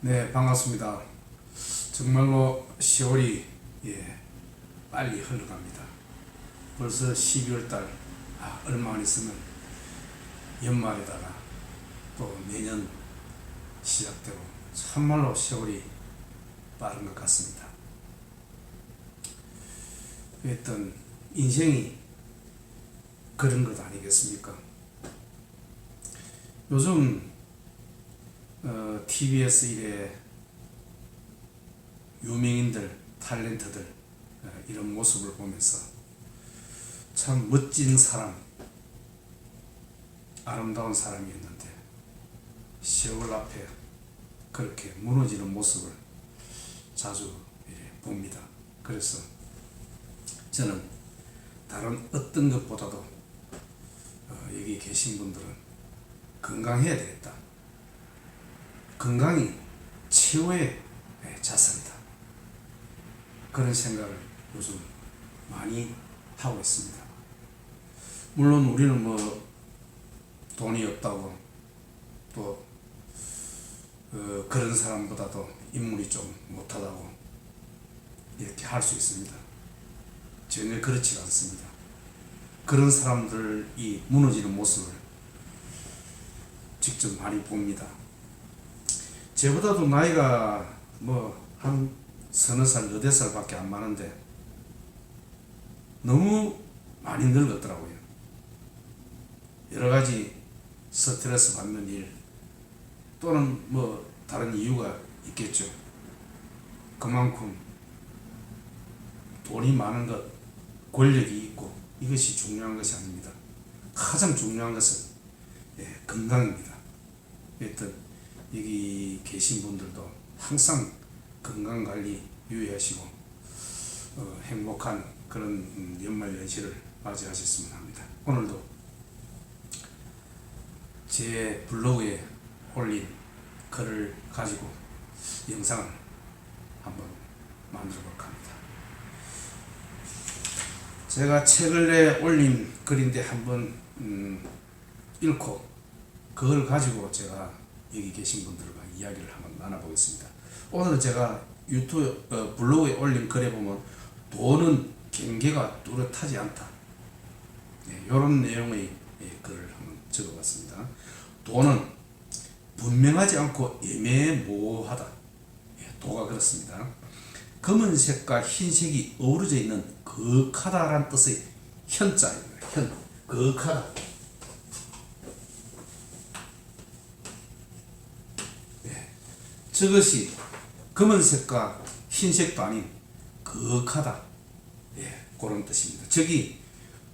네, 반갑습니다. 정말로 세월이 빨리 흘러갑니다. 벌써 12월 달, 얼마 안 있으면 연말에다가 또 내년 시작되고 참말로 세월이 빠른 것 같습니다. 어떤 인생이 그런 것 아니겠습니까? 요즘 TBS 일에 유명인들, 탤런트들 이런 모습을 보면서 참 멋진 사람, 아름다운 사람이었는데 세월 앞에 그렇게 무너지는 모습을 자주 봅니다. 그래서 저는 다른 어떤 것보다도 여기 계신 분들은 건강해야 되겠다. 건강이 최고의 자산이다. 그런 생각을 요즘 많이 하고 있습니다. 물론 우리는 돈이 없다고 또 그런 사람보다도 인물이 좀 못하다고 이렇게 할 수 있습니다. 전혀 그렇지 않습니다. 그런 사람들이 무너지는 모습을 직접 많이 봅니다. 저보다도 나이가 한 서너 살, 여덟 살밖에 안 많은데 너무 많이 늙었더라고요. 여러 가지 스트레스 받는 일 또는 다른 이유가 있겠죠. 그만큼 돈이 많은 것, 권력이 있고 이것이 중요한 것이 아닙니다. 가장 중요한 것은 건강입니다. 하여튼 여기 계신 분들도 항상 건강관리 유의하시고 행복한 그런 연말연시를 맞이하셨으면 합니다. 오늘도 제 블로그에 올린 글을 가지고 영상을 한번 만들어 볼까 합니다. 제가 책을 내 올린 글인데 한번 읽고 그걸 가지고 제가 여기 계신 분들과 이야기를 한번 나눠보겠습니다. 오늘은 제가 유튜브 블로그에 올린 글에 보면 돈은 경계가 뚜렷하지 않다. 이런 내용의 글을 한번 적어봤습니다. 돈은 분명하지 않고 애매모호하다. 도가 그렇습니다. 검은색과 흰색이 어우러져 있는 거하다라는 뜻의 현자입니다. 거하다. 저것이 검은색과 흰색도 아닌 거하다. 그런 뜻입니다. 저기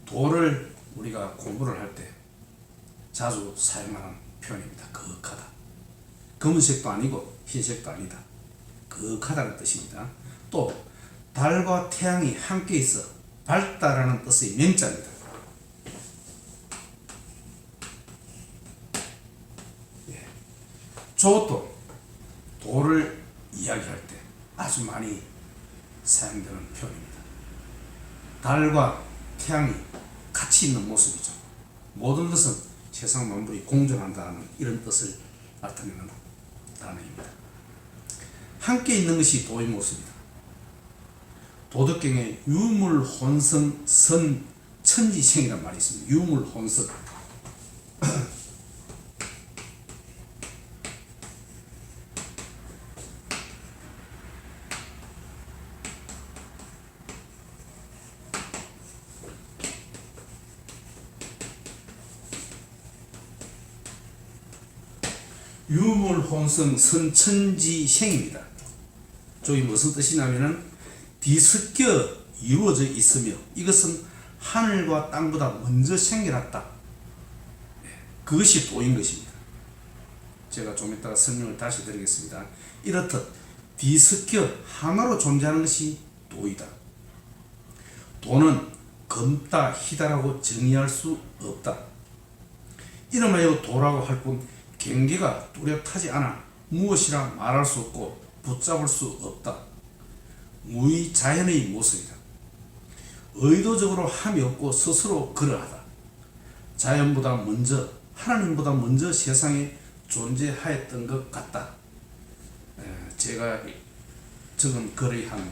도를 우리가 공부를 할 때 자주 사용하는 표현입니다. 거하다. 검은색도 아니고 흰색도 아니다. 거하다는 뜻입니다. 또 달과 태양이 함께 있어 밝다라는 뜻의 명자입니다. 저것도 도를 이야기할 때 아주 많이 사용되는 표현입니다. 달과 태양이 같이 있는 모습이죠. 모든 것은 세상 만물이 공존한다는 이런 뜻을 나타내는 단어입니다. 함께 있는 것이 도의 모습이다. 도덕경에 유물혼성 선천지생이라는 말이 있습니다. 유물혼성. 유물혼성 선천지생입니다. 저기 무슨 뜻이냐면은 뒤섞여 이루어져 있으며 이것은 하늘과 땅보다 먼저 생겨났다. 그것이 도인 것입니다. 제가 좀 이따가 설명을 다시 드리겠습니다. 이렇듯 뒤섞여 하나로 존재하는 것이 도이다. 도는 검다 희다라고 정의할 수 없다. 이름하여 도라고 할 뿐 경계가 뚜렷하지 않아 무엇이라 말할 수 없고 붙잡을 수 없다. 무의자연의 모습이다. 의도적으로 함이 없고 스스로 그러하다. 자연보다 먼저, 하나님보다 먼저 세상에 존재하였던 것 같다. 제가 적은 글의 한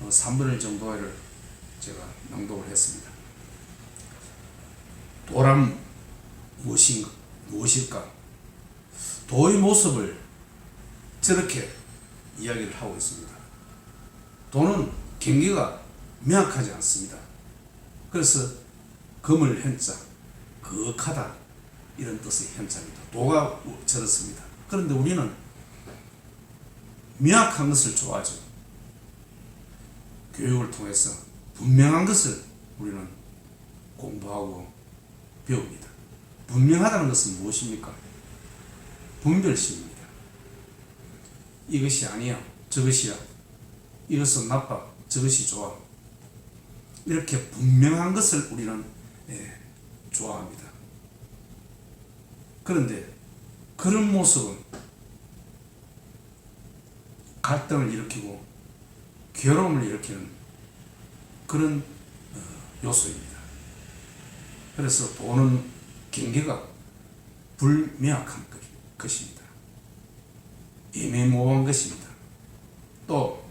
3분의 1 정도를 제가 낭독을 했습니다. 도란 무엇일까? 도의 모습을 저렇게 이야기를 하고 있습니다. 도는 경계가 명확하지 않습니다. 그래서 금을 현자, 거역하다 이런 뜻의 현자입니다. 도가 저렇습니다. 그런데 우리는 명확한 것을 좋아하죠. 교육을 통해서 분명한 것을 우리는 공부하고 배웁니다. 분명하다는 것은 무엇입니까? 분별심입니다. 이것이 아니야, 저것이야. 이것은 나빠, 저것이 좋아. 이렇게 분명한 것을 우리는 좋아합니다. 그런데 그런 모습은 갈등을 일으키고 괴로움을 일으키는 그런 요소입니다. 그래서 도는 경계가 불명확한 것입니다. 애매모호한 것입니다. 또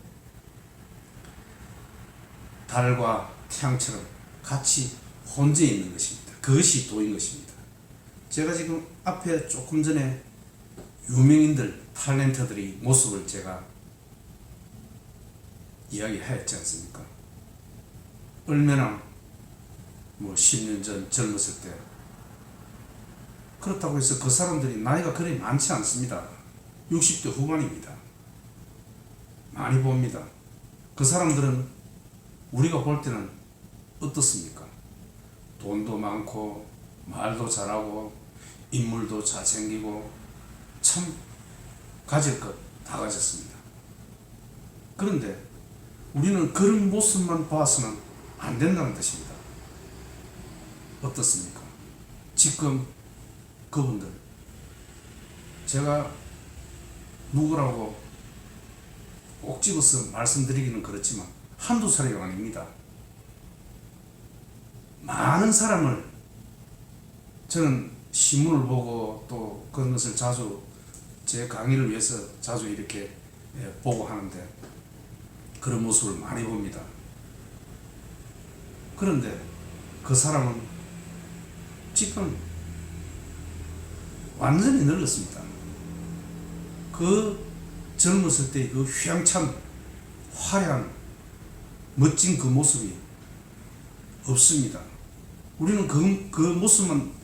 달과 태양처럼 같이 혼재 있는 것입니다. 그것이 도인 것입니다. 제가 지금 앞에 조금 전에 유명인들, 탤런트들의 모습을 제가 이야기하였지 않습니까? 얼마나 10년 전 젊었을 때 그렇다고 해서 그 사람들이 나이가 그리 많지 않습니다. 60대 후반입니다. 많이 봅니다. 그 사람들은 우리가 볼 때는 어떻습니까? 돈도 많고 말도 잘하고 인물도 잘생기고 참 가질 것 다 가졌습니다. 그런데 우리는 그런 모습만 봐서는 안 된다는 뜻입니다. 어떻습니까? 지금 그분들 제가 누구라고 꼭 집어서 말씀드리기는 그렇지만 한두 사람이 아닙니다. 많은 사람을 저는 신문을 보고 또 그런 것을 자주 제 강의를 위해서 자주 이렇게 보고 하는데 그런 모습을 많이 봅니다. 그런데 그 사람은 지금 완전히 늙었습니다. 그 젊었을 때 그 휘황찬 화려한 멋진 그 모습이 없습니다. 우리는 그 모습만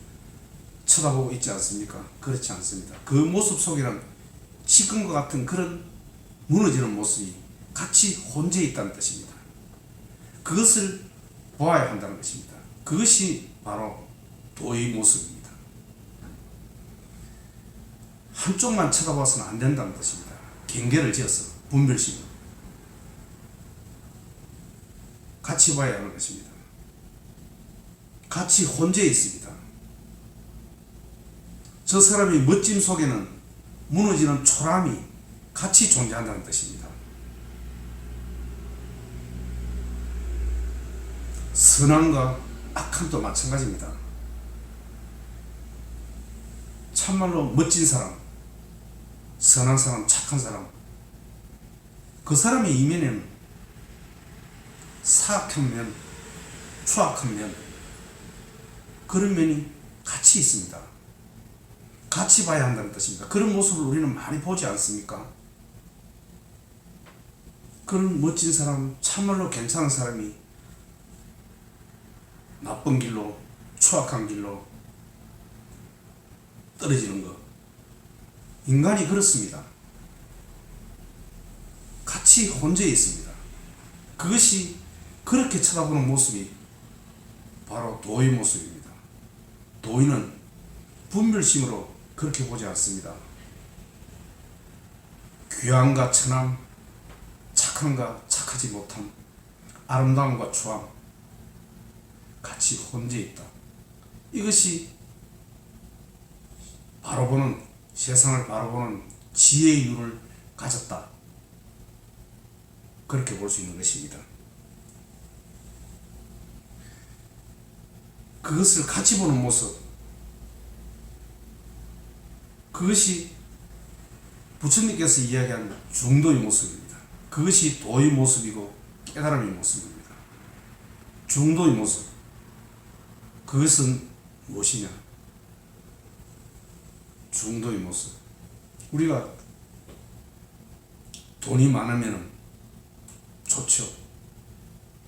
쳐다보고 있지 않습니까? 그렇지 않습니다. 그 모습 속에는 지금과 같은 그런 무너지는 모습이 같이 혼재 있다는 뜻입니다. 그것을 보아야 한다는 것입니다. 그것이 바로 도의 모습입니다. 한쪽만 쳐다봐서는 안 된다는 뜻입니다. 경계를 지어서 분별심 같이 봐야 하는 것입니다. 같이 혼재 있습니다. 저 사람의 멋짐 속에는 무너지는 초람이 같이 존재한다는 뜻입니다. 선함과 악함도 마찬가지입니다. 참말로 멋진 사람, 선한 사람, 착한 사람, 그 사람의 이면에는 사악한 면, 추악한 면, 그런 면이 같이 있습니다. 같이 봐야 한다는 뜻입니다. 그런 모습을 우리는 많이 보지 않습니까? 그런 멋진 사람, 참말로 괜찮은 사람이 나쁜 길로, 추악한 길로 떨어지는 것. 인간이 그렇습니다. 같이 혼재 있습니다. 그것이 그렇게 쳐다보는 모습이 바로 도의 모습입니다. 도의는 분별심으로 그렇게 보지 않습니다. 귀함과 천함, 착함과 착하지 못함, 아름다움과 추함 같이 혼재 있다. 이것이 바로 보는, 세상을 바로 보는 지혜의 눈을 가졌다. 그렇게 볼 수 있는 것입니다. 그것을 같이 보는 모습, 그것이 부처님께서 이야기한 중도의 모습입니다. 그것이 도의 모습이고 깨달음의 모습입니다. 중도의 모습. 그것은 무엇이냐? 중도의 모습. 우리가 돈이 많으면 좋죠.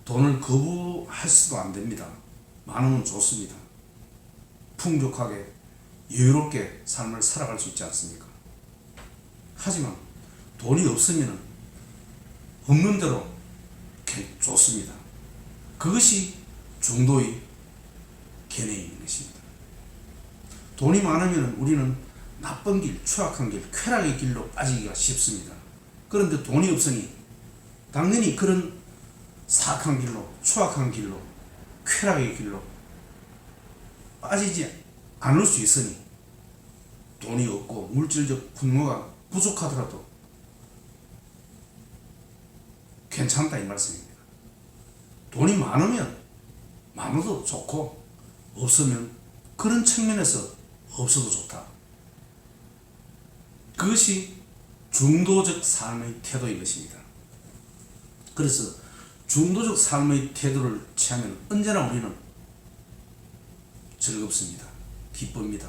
돈을 거부할 수도 안 됩니다. 많으면 좋습니다. 풍족하게 여유롭게 삶을 살아갈 수 있지 않습니까? 하지만 돈이 없으면 없는 대로 좋습니다. 그것이 중도의 견해인 것입니다. 돈이 많으면 우리는 나쁜 길, 추악한 길, 쾌락의 길로 빠지기가 쉽습니다. 그런데 돈이 없으니 당연히 그런 사악한 길로, 추악한 길로, 쾌락의 길로 빠지지 않을 수 있으니 돈이 없고 물질적 풍요가 부족하더라도 괜찮다 이 말씀입니다. 돈이 많아도 좋고 없으면 그런 측면에서 없어도 좋다. 그것이 중도적 삶의 태도인 것입니다. 그래서 중도적 삶의 태도를 취하면 언제나 우리는 즐겁습니다. 기쁩니다.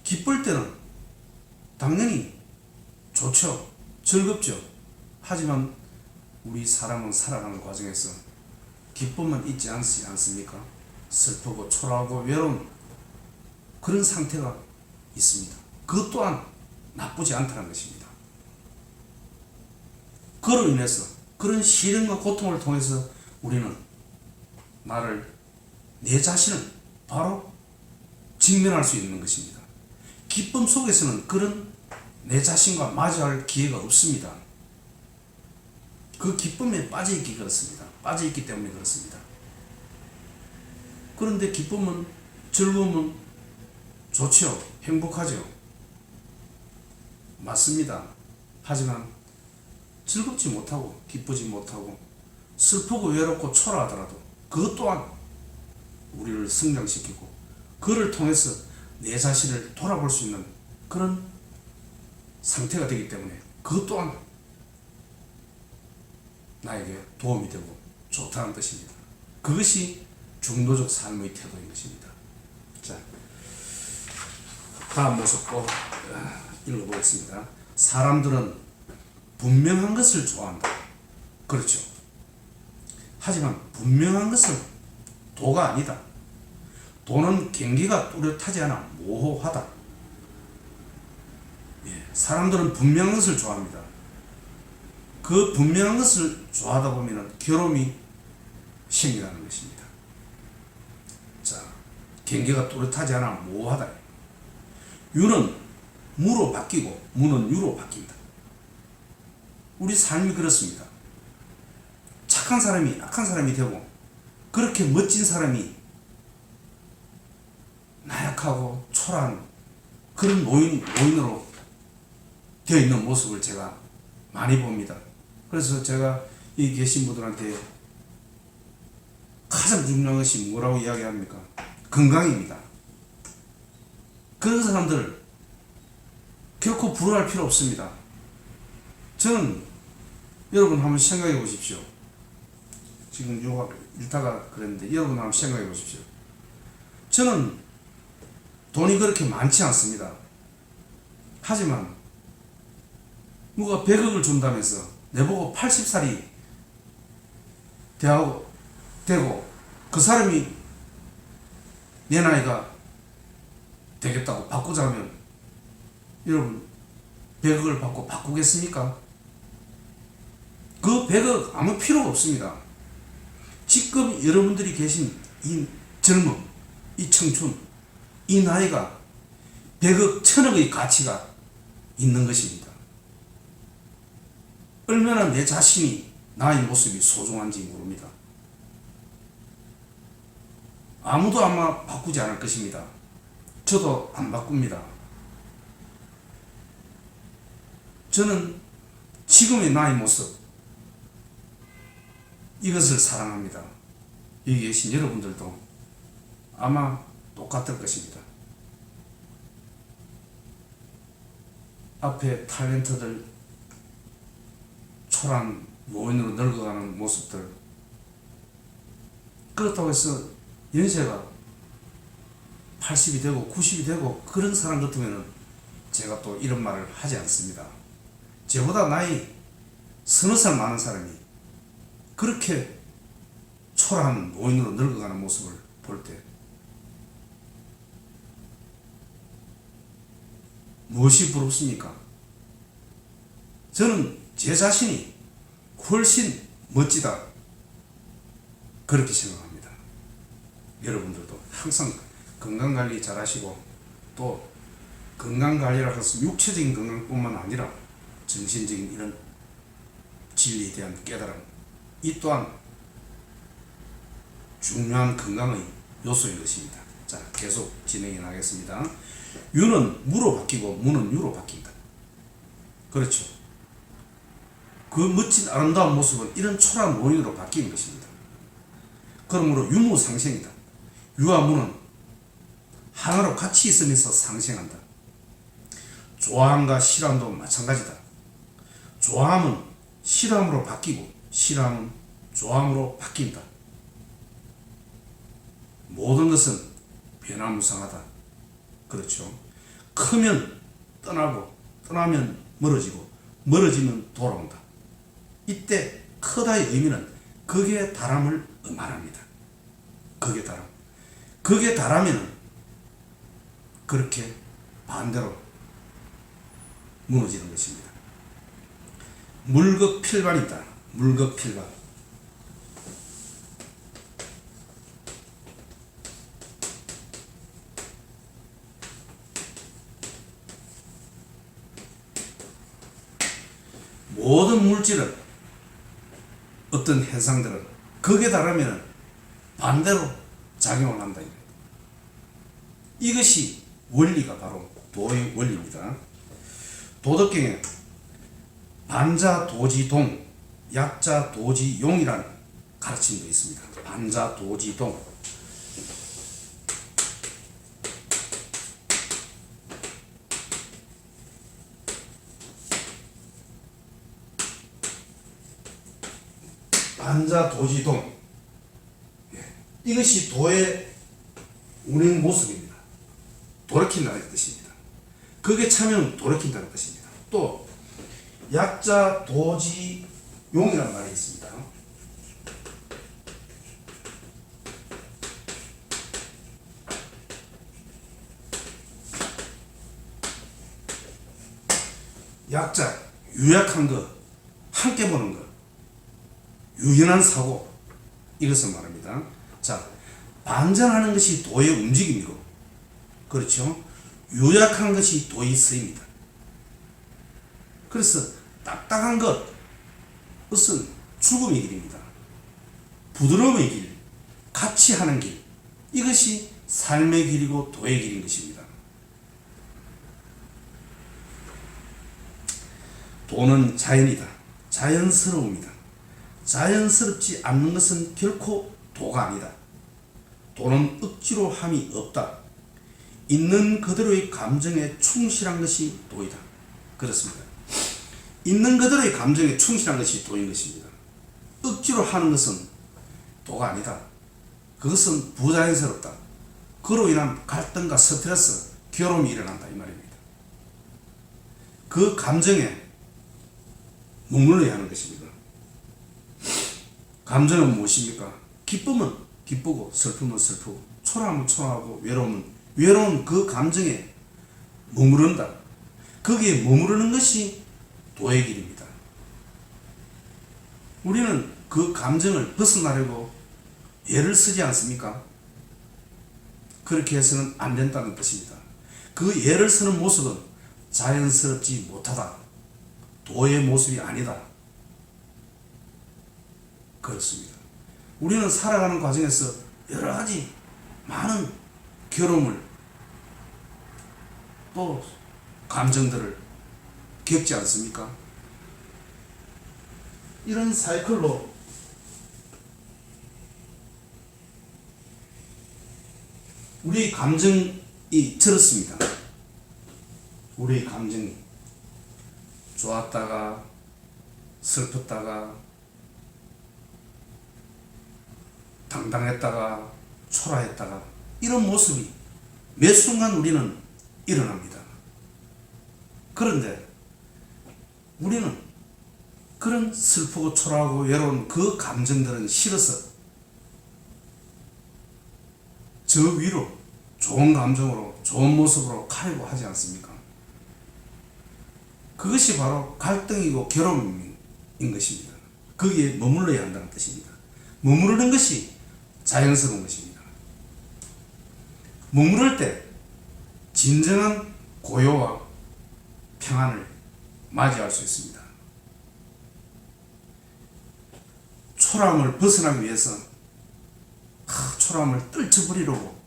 기쁠 때는 당연히 좋죠. 즐겁죠. 하지만 우리 사람은 살아가는 과정에서 기쁨은 있지 않지 않습니까? 슬프고 초라하고 외로운 그런 상태가 있습니다. 그것 또한 나쁘지 않다는 것입니다. 그로 인해서 그런 시련과 고통을 통해서 우리는 내 자신을 바로 직면할 수 있는 것입니다. 기쁨 속에서는 그런 내 자신과 마주할 기회가 없습니다. 그 기쁨에 빠져있기 그렇습니다. 빠져있기 때문에 그렇습니다. 그런데 기쁨은, 즐거움은 좋죠. 행복하죠. 맞습니다. 하지만 즐겁지 못하고 기쁘지 못하고 슬프고 외롭고 초라하더라도 그것 또한 우리를 성장시키고 그를 통해서 내 자신을 돌아볼 수 있는 그런 상태가 되기 때문에 그것 또한 나에게 도움이 되고 좋다는 뜻입니다. 그것이 중도적 삶의 태도인 것입니다. 자, 다음 모습도 읽어보겠습니다. 사람들은 분명한 것을 좋아한다. 그렇죠. 하지만 분명한 것은 도가 아니다. 도는 경계가 뚜렷하지 않아 모호하다. 사람들은 분명한 것을 좋아합니다. 그 분명한 것을 좋아하다 보면 괴로움이 생기는 것입니다. 자, 경계가 뚜렷하지 않아 모호하다. 유는 무로 바뀌고 무는 유로 바뀐다. 우리 삶이 그렇습니다. 착한 사람이 악한 사람이 되고 그렇게 멋진 사람이 나약하고 초라한 그런 노인으로 되어 있는 모습을 제가 많이 봅니다. 그래서 제가 여기 계신 분들한테 가장 중요한 것이 뭐라고 이야기합니까? 건강입니다. 그런 사람들 결코 부러워할 필요 없습니다. 저는 여러분 한번 생각해 보십시오. 지금 읽다가 그랬는데 여러분 한번 생각해 보십시오. 저는 돈이 그렇게 많지 않습니다. 하지만 누가 100억을 준다면서 내보고 80살이 되고 그 사람이 내 나이가 되겠다고 바꾸자면 여러분 100억을 받고 바꾸겠습니까? 그 100억 아무 필요가 없습니다. 지금 여러분들이 계신 이 젊음, 이 청춘, 이 나이가 100억, 1000억의 가치가 있는 것입니다. 얼마나 내 자신이 나의 모습이 소중한지 모릅니다. 아무도 아마 바꾸지 않을 것입니다. 저도 안 바꿉니다. 저는 지금의 나의 모습 이것을 사랑합니다. 여기 계신 여러분들도 아마 똑같을 것입니다. 앞에 탤런트들 초란 노인으로 늙어가는 모습들, 그렇다고 해서 연세가 80이 되고 90이 되고 그런 사람 같으면 제가 또 이런 말을 하지 않습니다. 저보다 나이 서너 살 많은 사람이 그렇게 초라한 노인으로 늙어가는 모습을 볼 때 무엇이 부럽습니까? 저는 제 자신이 훨씬 멋지다, 그렇게 생각합니다. 여러분들도 항상 건강관리 잘 하시고, 또 건강관리라고 해서 육체적인 건강뿐만 아니라 정신적인 이런 진리에 대한 깨달음, 이 또한 중요한 건강의 요소인 것입니다. 자, 계속 진행해 나가겠습니다. 유는 무로 바뀌고 무는 유로 바뀐다. 그렇죠. 그 멋진 아름다운 모습은 이런 초라한 노인으로 바뀌는 것입니다. 그러므로 유무상생이다. 유와 무는 하나로 같이 있으면서 상생한다. 좋아함과 싫어함도 마찬가지다. 좋아함은 싫어함으로 바뀌고 싫어함은 좋아함으로 바뀐다. 모든 것은 변화무쌍하다. 그렇죠. 크면 떠나고 떠나면 멀어지고 멀어지면 돌아온다. 이때 크다의 의미는 극에 달함을 말합니다. 극에 달함. 극에 달하면 그렇게 반대로 무너지는 것입니다. 물극필반이다. 물극필반. 모든 물질은, 어떤 현상들은 극에 달하면 반대로 작용을 한다. 이것이 원리가 바로 도의 원리입니다. 도덕경에 반자도지동, 약자도지용이라는 가르침도 있습니다. 반자도지동. 반자도지동. 이것이 도의 운행 모습입니다. 돌이킨다는 뜻입니다. 그게 참여는 돌이킨다는 뜻입니다. 또 약자도지용이라는 말이 있습니다. 약자, 유약한 것, 함께 보는 것, 유연한 사고, 이것을 말합니다. 자, 반전하는 것이 도의 움직임이고, 그렇죠? 유약한 것이 도의 쓰임이다. 그래서 딱딱한 것은 죽음의 길입니다. 부드러움의 길, 같이 하는 길, 이것이 삶의 길이고 도의 길인 것입니다. 도는 자연이다. 자연스러움이다. 자연스럽지 않는 것은 결코 도가 아니다. 도는 억지로 함이 없다. 있는 그대로의 감정에 충실한 것이 도이다. 그렇습니다. 있는 그대로의 감정에 충실한 것이 도인 것입니다. 억지로 하는 것은 도가 아니다. 그것은 부자연스럽다. 그로 인한 갈등과 스트레스, 괴로움이 일어난다, 이 말입니다. 그 감정에 머물러야 하는 것입니다. 감정은 무엇입니까? 기쁨은 기쁘고 슬픔은 슬프고 초라함은 초라하고 외로움은 외로운 그 감정에 머무른다. 거기에 머무르는 것이 도의 길입니다. 우리는 그 감정을 벗어나려고 애를 쓰지 않습니까? 그렇게 해서는 안 된다는 뜻입니다. 그 애를 쓰는 모습은 자연스럽지 못하다. 도의 모습이 아니다. 그렇습니다. 우리는 살아가는 과정에서 여러 가지 많은 괴로움을 또 감정들을 겪지 않습니까? 이런 사이클로 우리의 감정이 저렇습니다. 우리의 감정이 좋았다가 슬펐다가 당당했다가 초라했다가 이런 모습이 매 순간 우리는 일어납니다. 그런데 우리는 그런 슬프고 초라하고 외로운 그 감정들은 싫어서 저 위로 좋은 감정으로 좋은 모습으로 가려고 하지 않습니까? 그것이 바로 갈등이고 괴로움인 것입니다. 거기에 머물러야 한다는 뜻입니다. 머무르는 것이 자연스러운 것입니다. 머무를 때 진정한 고요와 평안을 맞이할 수 있습니다. 초라함을 벗어나기 위해서 초라함을 떨쳐버리려고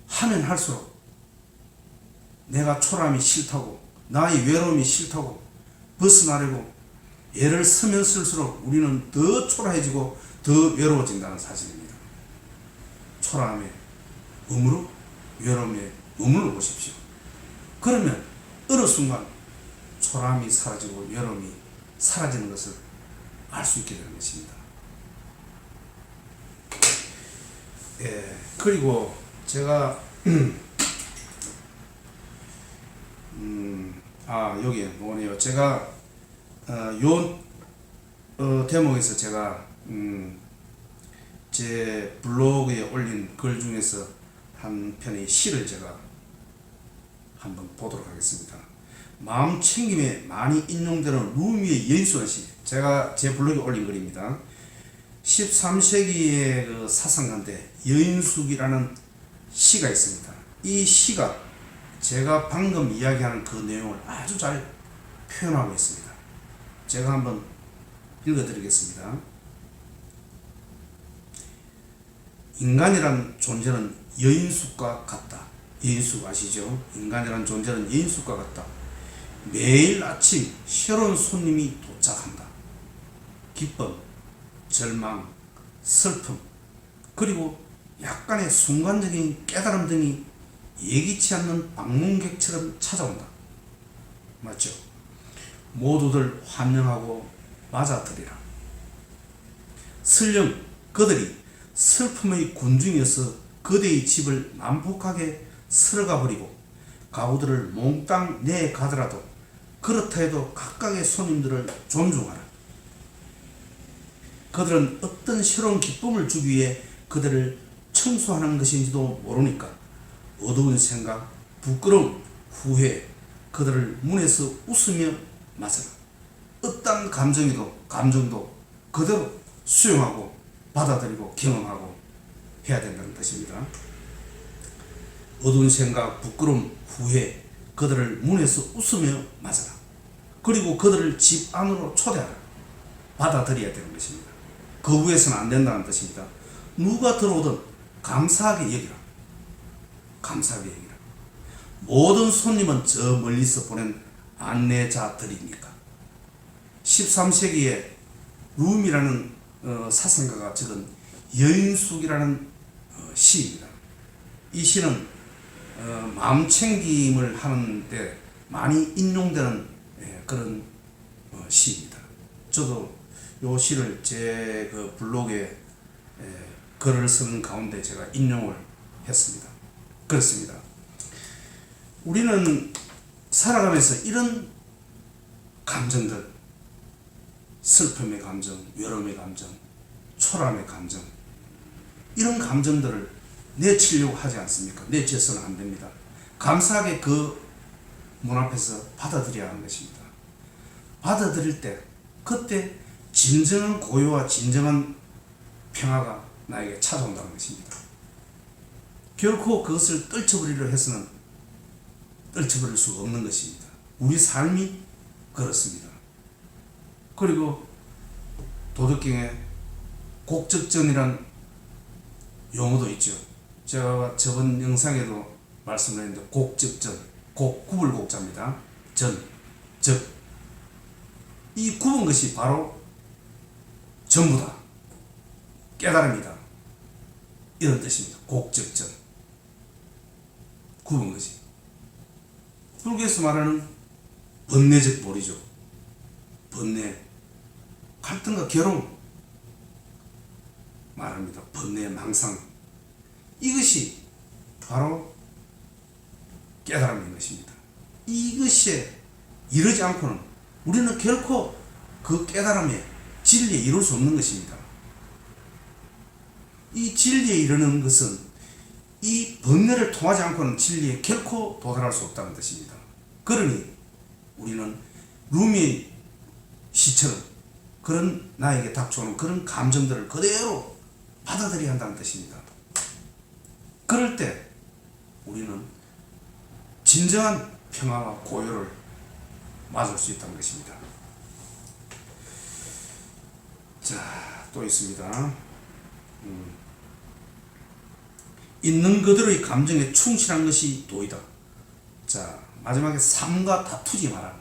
하면 할수록 내가 초라함이 싫다고 나의 외로움이 싫다고 벗어나려고 애를 쓰면 쓸수록 우리는 더 초라해지고 더 외로워진다는 사실입니다. 초라함에 머무르 외로움에 머물러 보십시오. 그러면 어느 순간 초라함이 사라지고 외로움이 사라지는 것을 알 수 있게 되는 것입니다. 예, 그리고 제가 여기에 뭐네요. 제가 대목에서 제가 제 블로그에 올린 글 중에서 한 편의 시를 제가 한번 보도록 하겠습니다. 마음 챙김에 많이 인용되는 루미의 여인숙의 시, 제가 제 블로그에 올린 글입니다. 13세기의 그 사상가인데 여인숙이라는 시가 있습니다. 이 시가 제가 방금 이야기하는 그 내용을 아주 잘 표현하고 있습니다. 제가 한번 읽어드리겠습니다. 인간이란 존재는 여인숙과 같다. 여인숙 아시죠? 인간이란 존재는 여인숙과 같다. 매일 아침 새로운 손님이 도착한다. 기쁨, 절망, 슬픔, 그리고 약간의 순간적인 깨달음 등이 예기치 않는 방문객처럼 찾아온다. 맞죠? 모두들 환영하고 맞아들이라. 설령 그들이 슬픔의 군중이어서 그대의 집을 난폭하게 쓸어가 버리고 가구들을 몽땅 내가더라도 그렇다 해도 각각의 손님들을 존중하라. 그들은 어떤 새로운 기쁨을 주기 위해 그들을 청소하는 것인지도 모르니까 어두운 생각, 부끄러움, 후회, 그들을 문에서 웃으며 맞아라. 어떤 감정도 그대로 수용하고 받아들이고 경험하고 해야 된다는 뜻입니다. 어두운 생각, 부끄러움, 후회, 그들을 문에서 웃으며 맞아라. 그리고 그들을 집 안으로 초대하라. 받아들여야 되는 것입니다. 거부해서는 안 된다는 뜻입니다. 누가 들어오든 감사하게 여기라. 감사하게 여기라. 모든 손님은 저 멀리서 보낸 안내자들이니까. 13세기에 룸이라는 사상가가 적은 여인숙이라는 시입니다. 이 시는 마음 챙김을 하는데 많이 인용되는 그런 시입니다. 저도 이 시를 제 그 블로그에 글을 쓰는 가운데 제가 인용을 했습니다. 그렇습니다. 우리는 살아가면서 이런 감정들, 슬픔의 감정, 외로움의 감정, 초라함의 감정, 이런 감정들을 내치려고 하지 않습니까? 내쳐서는 안 됩니다. 감사하게 그 문 앞에서 받아들여야 하는 것입니다. 받아들일 때 그때 진정한 고요와 진정한 평화가 나에게 찾아온다는 것입니다. 결코 그것을 떨쳐버리려 해서는 떨쳐버릴 수가 없는 것입니다. 우리 삶이 그렇습니다. 그리고 도덕경에 곡적전이란 용어도 있죠. 제가 저번 영상에도 말씀드렸는데 곡적전, 곡 굽을 곡자입니다. 전, 적. 이 굽은 것이 바로 전부다. 깨달음이다. 이런 뜻입니다. 곡적전. 굽은 것이. 불교에서 말하는 번뇌적 몰이죠. 번뇌, 갈등과 괴로움 말합니다. 번뇌, 망상, 이것이 바로 깨달음인 것입니다. 이것에 이르지 않고는 우리는 결코 그 깨달음의 진리에 이룰 수 없는 것입니다. 이 진리에 이르는 것은 이 번뇌를 통하지 않고는 진리에 결코 도달할 수 없다는 뜻입니다. 그러니 우리는 루미의 시처럼 그런 나에게 닥쳐오는 그런 감정들을 그대로 받아들여야 한다는 뜻입니다. 그럴 때 우리는 진정한 평화와 고요를 맞을 수 있다는 것입니다. 자, 또 있습니다. 있는 그대로의 감정에 충실한 것이 도이다. 자, 마지막에 삶과 다투지 마라.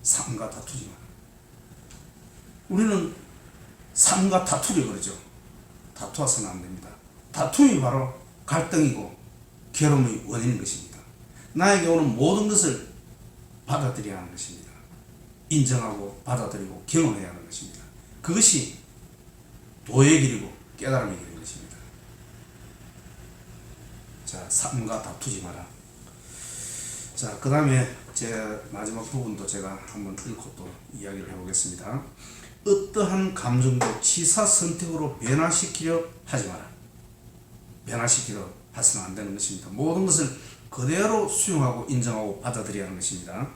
삶과 다투지 마라. 우리는 삶과 다투려 그러죠. 다투어서는 안 됩니다. 다툼이 바로 갈등이고 괴로움의 원인인 것입니다. 나에게 오는 모든 것을 받아들여야 하는 것입니다. 인정하고 받아들이고 경험해야 하는 것입니다. 그것이 도의 길이고 깨달음의 길인 것입니다. 자, 삶과 다투지 마라. 자, 그 다음에 제 마지막 부분도 제가 한번 읽고 또 이야기를 해보겠습니다. 어떠한 감정도 치사 선택으로 변화시키려 하지 마라. 변화시키려 해서는 안 되는 것입니다. 모든 것을 그대로 수용하고 인정하고 받아들여야 하는 것입니다.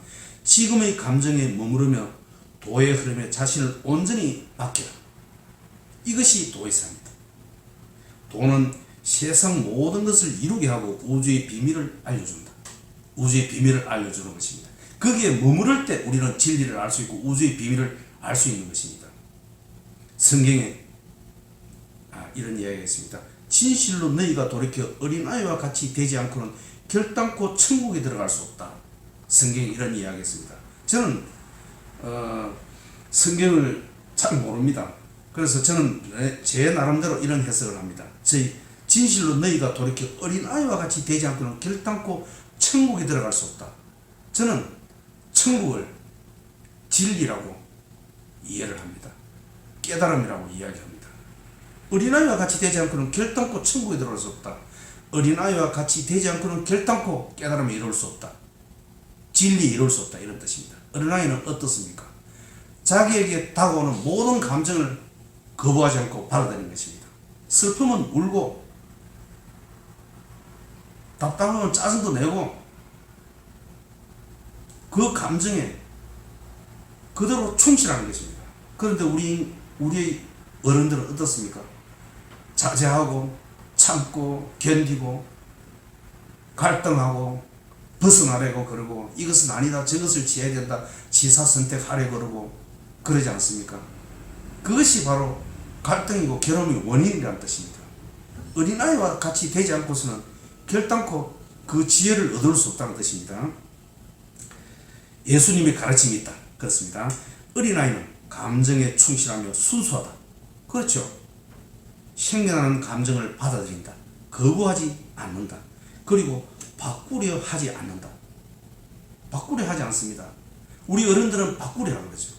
지금의 감정에 머무르며 도의 흐름에 자신을 온전히 맡겨라. 이것이 도의 삶입니다. 도는 세상 모든 것을 이루게 하고 우주의 비밀을 알려준다. 우주의 비밀을 알려주는 것입니다. 거기에 머무를 때 우리는 진리를 알 수 있고 우주의 비밀을 알 수 있는 것입니다. 성경에 이런 이야기가 있습니다. 진실로 너희가 돌이켜 어린아이와 같이 되지 않고는 결단코 천국에 들어갈 수 없다. 성경에 이런 이야기가 있습니다. 저는 성경을 잘 모릅니다. 그래서 저는 제 나름대로 이런 해석을 합니다. 진실로 너희가 돌이켜 어린아이와 같이 되지 않고는 결단코 천국에 들어갈 수 없다. 저는 천국을 진리라고 이해를 합니다. 깨달음이라고 이야기합니다. 어린아이와 같이 되지 않고는 결단코 천국에 들어갈 수 없다. 어린아이와 같이 되지 않고는 결단코 깨달음을 이룰 수 없다. 진리에 이룰 수 없다. 이런 뜻입니다. 어린아이는 어떻습니까? 자기에게 다가오는 모든 감정을 거부하지 않고 받아들이는 것입니다. 슬픔은 울고 답답하면 짜증도 내고 그 감정에 그대로 충실하는 것입니다. 그런데 우리의 어른들은 어떻습니까? 자제하고 참고 견디고 갈등하고 벗어나려고 그러고 이것은 아니다 저것을 지어야 된다 지사선택하려고 그러고 그러지 않습니까? 그것이 바로 갈등이고 괴로움의 원인이라는 뜻입니다. 어린아이와 같이 되지 않고서는 결단코 그 지혜를 얻을 수 없다는 뜻입니다. 예수님의 가르침이 있다. 그렇습니다. 어린아이는 감정에 충실하며 순수하다. 그렇죠. 생겨나는 감정을 받아들인다. 거부하지 않는다. 그리고 바꾸려 하지 않는다. 바꾸려 하지 않습니다. 우리 어른들은 바꾸려 하는 거죠.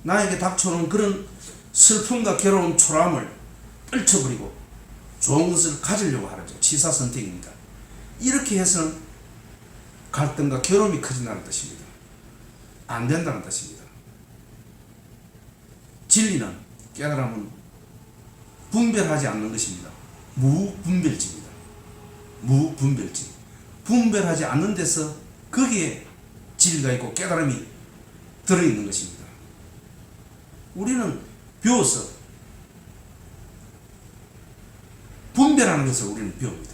나에게 닥쳐오는 그런 슬픔과 괴로움, 초라함을 떨쳐버리고 좋은 것을 가지려고 하죠. 치사선택입니다. 이렇게 해서는 갈등과 괴로움이 커진다는 뜻입니다. 안 된다는 뜻입니다. 진리는 깨달음은 분별하지 않는 것입니다. 무분별지입니다. 무분별지. 분별하지 않는 데서 거기에 진리가 있고 깨달음이 들어있는 것입니다. 우리는 배워서 분별하는 것을 우리는 배웁니다.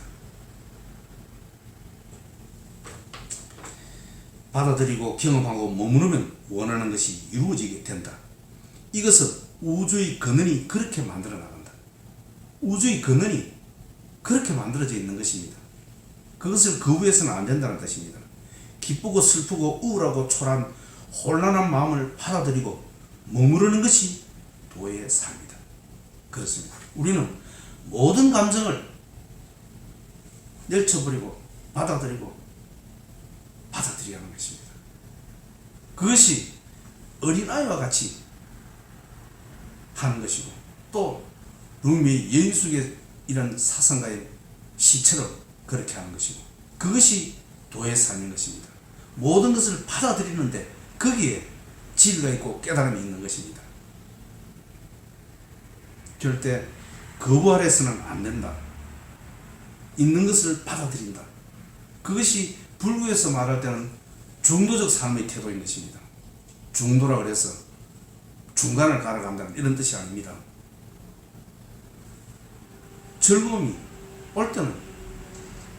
받아들이고 경험하고 머무르면 원하는 것이 이루어지게 된다. 이것은 우주의 근원이 그렇게 만들어 나간다. 우주의 근원이 그렇게 만들어져 있는 것입니다. 그것을 거부해서는 안 된다는 뜻입니다. 기쁘고 슬프고 우울하고 초라한 혼란한 마음을 받아들이고 머무르는 것이 도의 삶이다. 그렇습니다. 우리는 모든 감정을 내쳐버리고 받아들이고 받아들여야 하는 것입니다. 그것이 어린아이와 같이 하는 것이고, 또 루미의 여인 속의 이런 사상가의 시처럼 그렇게 하는 것이고, 그것이 도의 삶인 것입니다. 모든 것을 받아들이는데 거기에 진리가 있고 깨달음이 있는 것입니다. 절대 거부 아래서는 안 된다. 있는 것을 받아들인다. 그것이 불교에서 말할 때는 중도적 삶의 태도인 것입니다. 중도라 그래서 중간을 가려간다는 이런 뜻이 아닙니다. 즐거움이 올 때는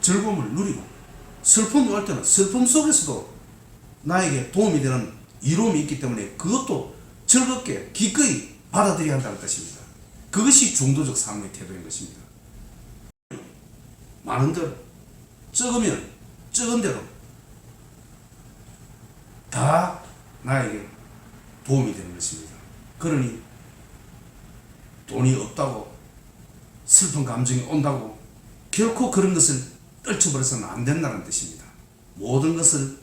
즐거움을 누리고, 슬픔이 올 때는 슬픔 속에서도 나에게 도움이 되는 이로움이 있기 때문에 그것도 즐겁게 기꺼이 받아들여야 한다는 뜻입니다. 그것이 중도적 삶의 태도인 것입니다. 많은 대로, 적으면 적은 대로 다 나에게 도움이 되는 것입니다. 그러니 돈이 없다고 슬픈 감정이 온다고 결코 그런 것을 떨쳐버려서는 안 된다는 뜻입니다. 모든 것을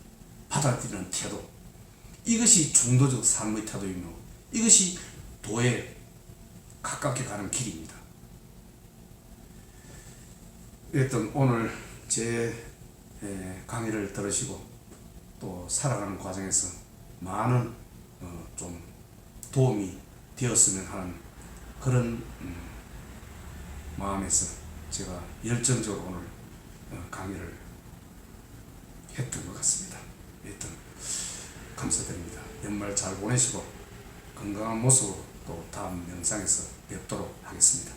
받아들이는 태도, 이것이 중도적 삶의 태도이며 이것이 도에 가깝게 가는 길입니다. 일단 오늘 제 강의를 들으시고 또 살아가는 과정에서 많은 좀 도움이 되었으면 하는 그런 마음에서 제가 열정적으로 오늘 강의를 했던 것 같습니다. 일단 감사드립니다. 연말 잘 보내시고 건강한 모습으로 또 다음 영상에서 뵙도록 하겠습니다.